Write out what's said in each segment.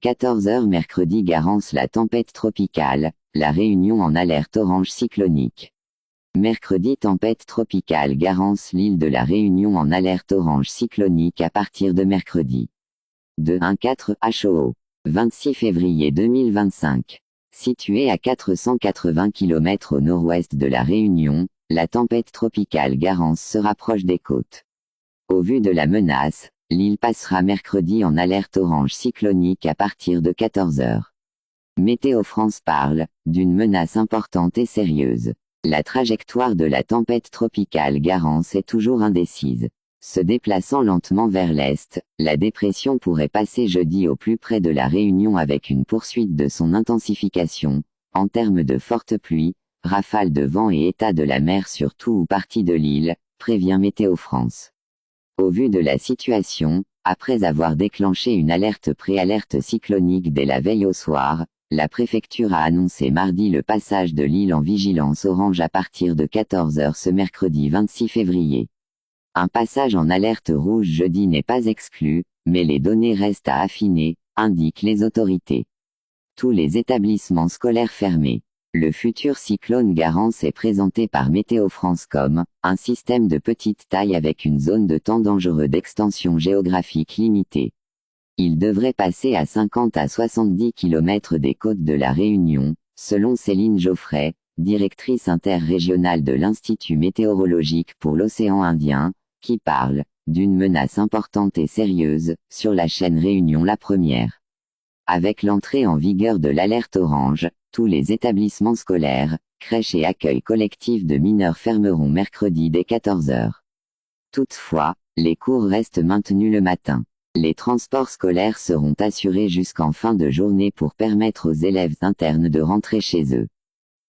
14 h mercredi Garance la tempête tropicale, la Réunion en alerte orange cyclonique. Mercredi tempête tropicale Garance l'île de la Réunion en alerte orange cyclonique à partir de mercredi. 2-1-4 HOO. 26 février 2025. Située à 480 km au nord-ouest de la Réunion, la tempête tropicale Garance se rapproche des côtes. Au vu de la menace, l'île passera mercredi en alerte orange cyclonique à partir de 14 h. Météo France parle d'une menace importante et sérieuse. La trajectoire de la tempête tropicale Garance est toujours indécise. Se déplaçant lentement vers l'est, la dépression pourrait passer jeudi au plus près de la Réunion avec une poursuite de son intensification, en termes de fortes pluies, rafales de vent et état de la mer sur tout ou partie de l'île, prévient Météo France. Au vu de la situation, après avoir déclenché une préalerte cyclonique dès la veille au soir, la préfecture a annoncé mardi le passage de l'île en vigilance orange à partir de 14 h ce mercredi 26 février. Un passage en alerte rouge jeudi n'est pas exclu, mais les données restent à affiner, indiquent les autorités. Tous les établissements scolaires fermés. Le futur cyclone Garance est présenté par Météo France comme un système de petite taille avec une zone de temps dangereux d'extension géographique limitée. Il devrait passer à 50 à 70 km des côtes de la Réunion, selon Céline Geoffrey, directrice interrégionale de l'Institut météorologique pour l'océan Indien, qui parle d'une menace importante et sérieuse sur la chaîne Réunion la première. Avec l'entrée en vigueur de l'alerte orange, tous les établissements scolaires, crèches et accueils collectifs de mineurs fermeront mercredi dès 14 h. Toutefois, les cours restent maintenus le matin. Les transports scolaires seront assurés jusqu'en fin de journée pour permettre aux élèves internes de rentrer chez eux.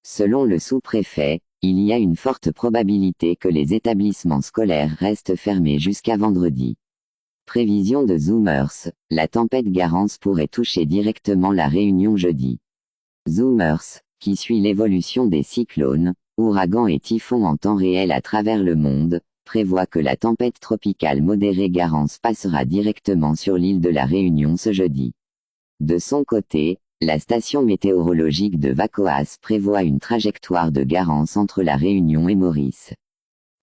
Selon le sous-préfet, il y a une forte probabilité que les établissements scolaires restent fermés jusqu'à vendredi. Prévision de Zoomers, la tempête Garance pourrait toucher directement la Réunion jeudi. Zoomers, qui suit l'évolution des cyclones, ouragans et typhons en temps réel à travers le monde, prévoit que la tempête tropicale modérée Garance passera directement sur l'île de la Réunion ce jeudi. De son côté, la station météorologique de Vacoas prévoit une trajectoire de Garance entre la Réunion et Maurice.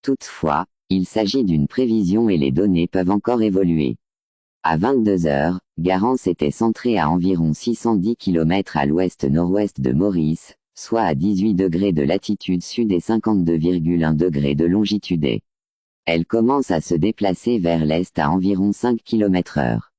Toutefois, il s'agit d'une prévision et les données peuvent encore évoluer. À 22 h, Garance était centrée à environ 610 km à l'ouest-nord-ouest de Maurice, soit à 18 degrés de latitude sud et 52,1 degrés de longitude est. Elle commence à se déplacer vers l'est à environ 5 km/h.